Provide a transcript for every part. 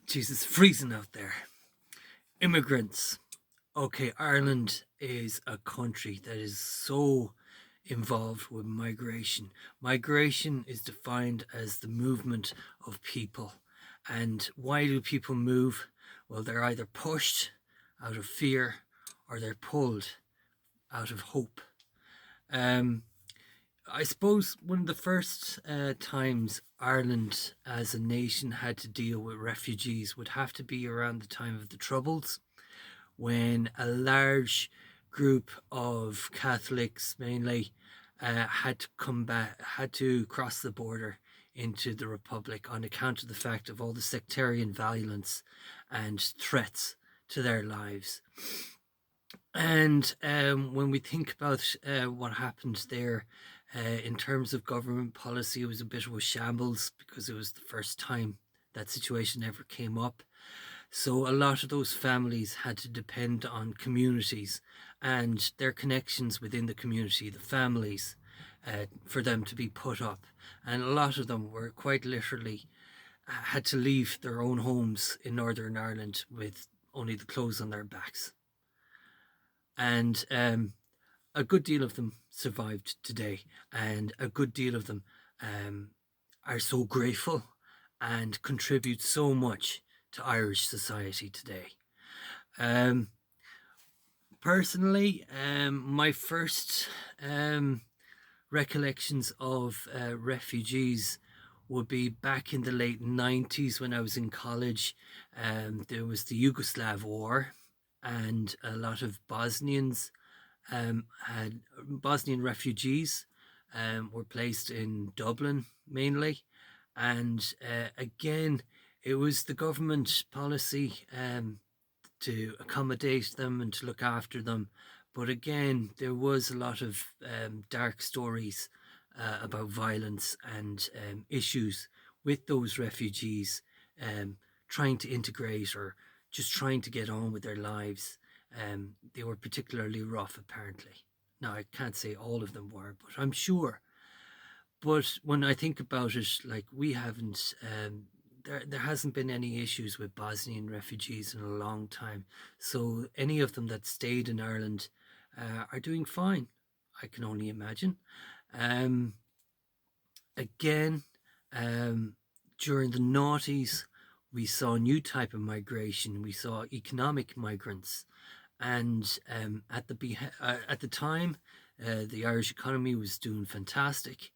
Jesus, freezing out there. Immigrants. Okay, Ireland is a country that is so involved with migration. Migration is defined as the movement of people. And why do people move? Well, they're either pushed out of fear or they're pulled out of hope. Um, I suppose one of the first times Ireland as a nation had to deal with refugees would have to be around the time of the Troubles, when a large group of Catholics mainly had to come back, had to cross the border into the Republic on account of the fact of all the sectarian violence and threats to their lives. And when we think about what happened there in terms of government policy, it was a bit of a shambles because it was the first time that situation ever came up. So a lot of those families had to depend on communities and their connections within the community, the families, for them to be put up. And a lot of them were quite literally had to leave their own homes in Northern Ireland with only the clothes on their backs. And a good deal of them survived today, and a good deal of them are so grateful and contribute so much to Irish society today. Personally, my first recollections of refugees would be back in the late 90s when I was in college. There was the Yugoslav War, and a lot of Bosnians had Bosnian refugees were placed in Dublin mainly, and again, it was the government policy to accommodate them and to look after them. But again, there was a lot of dark stories about violence and issues with those refugees trying to integrate or just trying to get on with their lives. They were particularly rough, apparently. Now, I can't say all of them were, but I'm sure. But when I think about it, like we haven't, there hasn't been any issues with Bosnian refugees in a long time. So any of them that stayed in Ireland are doing fine, I can only imagine. Um, again, during the noughties, we saw a new type of migration. We saw economic migrants, and at the time, the Irish economy was doing fantastic,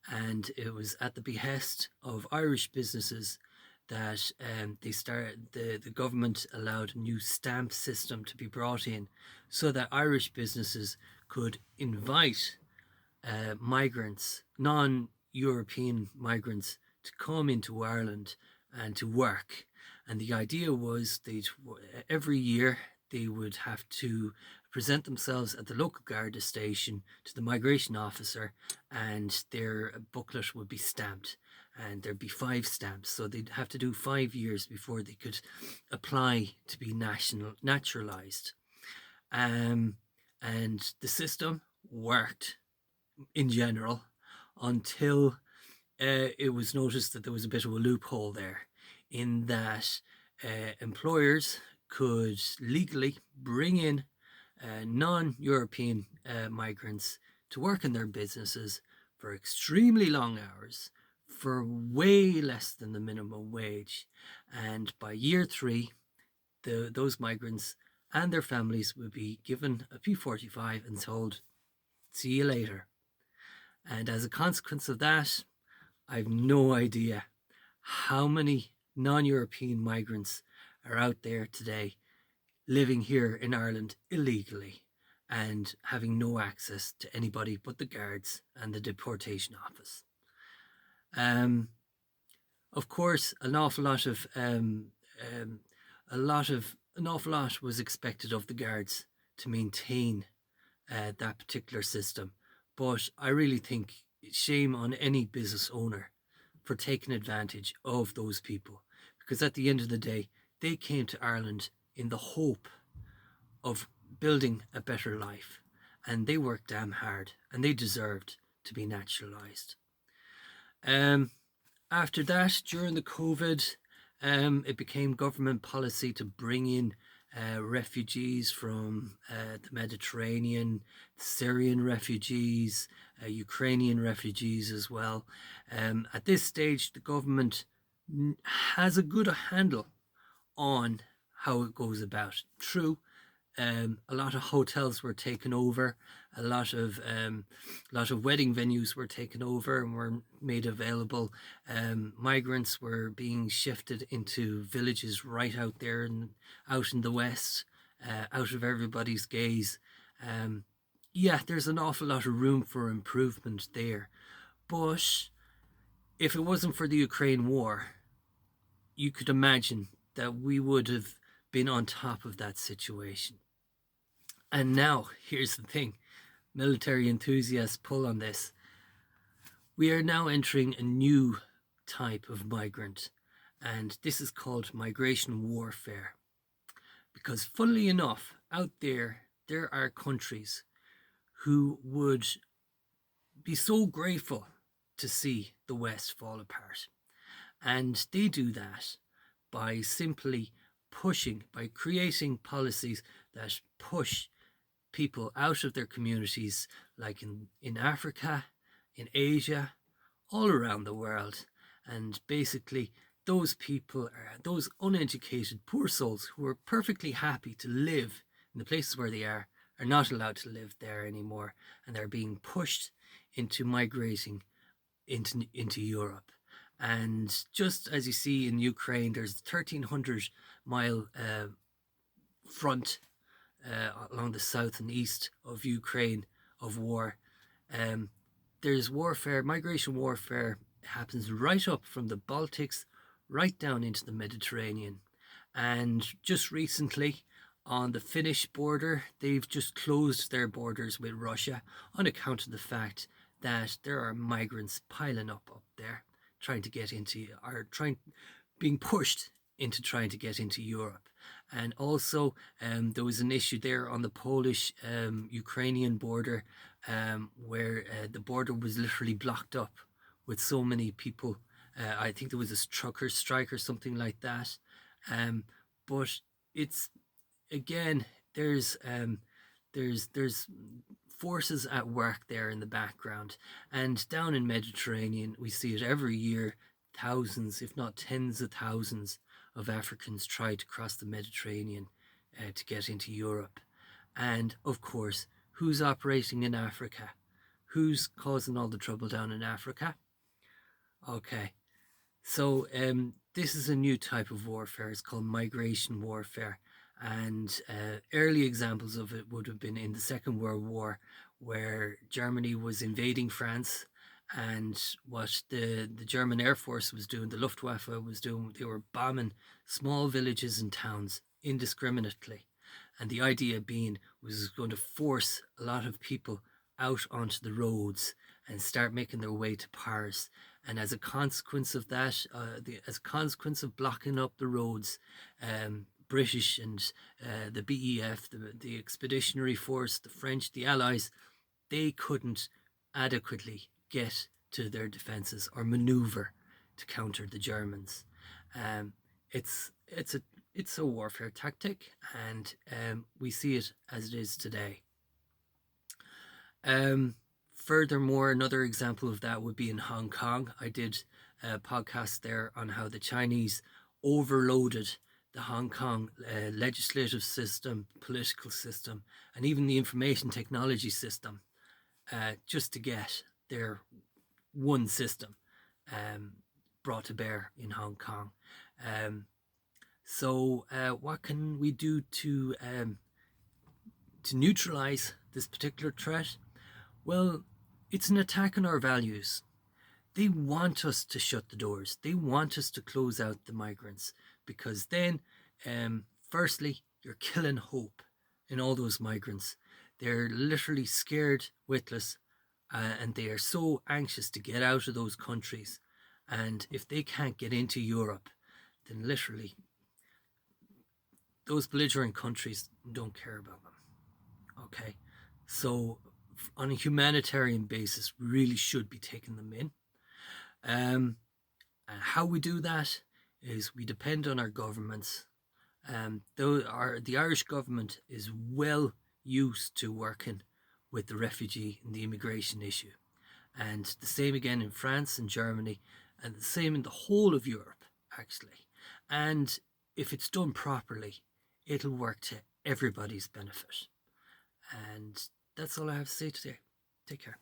and it was at the behest of Irish businesses that the government allowed a new stamp system to be brought in, so that Irish businesses could invite migrants, non-European migrants, to come into Ireland and to work. And the idea was every year they would have to present themselves at the local Garda station to the migration officer, and their booklet would be stamped, and there'd be 5 stamps. So they'd have to do 5 years before they could apply to be naturalized. And the system worked in general until it was noticed that there was a bit of a loophole there, in that employers could legally bring in non-European migrants to work in their businesses for extremely long hours for way less than the minimum wage. And by year 3, those migrants and their families would be given a P45 and told, see you later. And as a consequence of that, I've no idea how many non-European migrants are out there today living here in Ireland illegally and having no access to anybody but the guards and the deportation office. Of course, an awful lot was expected of the guards to maintain that particular system. But I really think shame on any business owner for taking advantage of those people, because at the end of the day, they came to Ireland in the hope of building a better life, and they worked damn hard, and they deserved to be naturalized. After that, during the COVID, It became government policy to bring in refugees from the Mediterranean, Syrian refugees, Ukrainian refugees as well. At this stage, the government has a good handle on how it goes about. True, a lot of hotels were taken over, a lot of wedding venues were taken over and were made available. Migrants were being shifted into villages right out there and out in the west, out of everybody's gaze. Yeah, there's an awful lot of room for improvement there, but if it wasn't for the Ukraine war, you could imagine that we would have been on top of that situation. And now, here's the thing, military enthusiasts pull on this. We are now entering a new type of migrant, and this is called migration warfare. Because funnily enough, out there are countries who would be so grateful to see the West fall apart. And they do that by simply by creating policies that push people out of their communities, like in Africa, in Asia, all around the world. And basically, those people are those uneducated poor souls who are perfectly happy to live in the places where they are not allowed to live there anymore, and they're being pushed into migrating into Europe. And just as you see in Ukraine, there's 1,300-mile front along the south and east of Ukraine of war. There's warfare, migration warfare happens right up from the Baltics right down into the Mediterranean. And just recently on the Finnish border, they've just closed their borders with Russia on account of the fact that there are migrants piling up there, trying to get into, being pushed into trying to get into Europe. And also there was an issue there on the Polish-Ukrainian border where the border was literally blocked up with so many people. I think there was a trucker strike or something like that. But it's, again, there's forces at work there in the background. And down in Mediterranean, we see it every year. Thousands, if not tens of thousands, of Africans try to cross the Mediterranean to get into Europe. And of course, who's operating in Africa? Who's causing all the trouble down in Africa? Okay, so this is a new type of warfare. It's called migration warfare. And early examples of it would have been in the Second World War, where Germany was invading France. And what the German Air Force was doing, the Luftwaffe was doing, they were bombing small villages and towns indiscriminately. And the idea being was going to force a lot of people out onto the roads and start making their way to Paris. And as a consequence of that, as a consequence of blocking up the roads, British and the BEF, the Expeditionary Force, the French, the Allies, they couldn't adequately get to their defenses or maneuver to counter the Germans. It's a warfare tactic, and we see it as it is today. Furthermore, another example of that would be in Hong Kong. I did a podcast there on how the Chinese overloaded the Hong Kong legislative system, political system, and even the information technology system just to get their one system brought to bear in Hong Kong. So what can we do to neutralize this particular threat? Well, it's an attack on our values. They want us to shut the doors. They want us to close out the migrants, because then, firstly, you're killing hope in all those migrants. They're literally scared witless, and they are so anxious to get out of those countries. And if they can't get into Europe, then literally those belligerent countries don't care about them. Okay, so on a humanitarian basis, really should be taking them in. How we do that is we depend on our governments. The Irish government is well used to working with the refugee and the immigration issue. And the same again in France and Germany, and the same in the whole of Europe, actually. And if it's done properly, it'll work to everybody's benefit. And that's all I have to say today. Take care.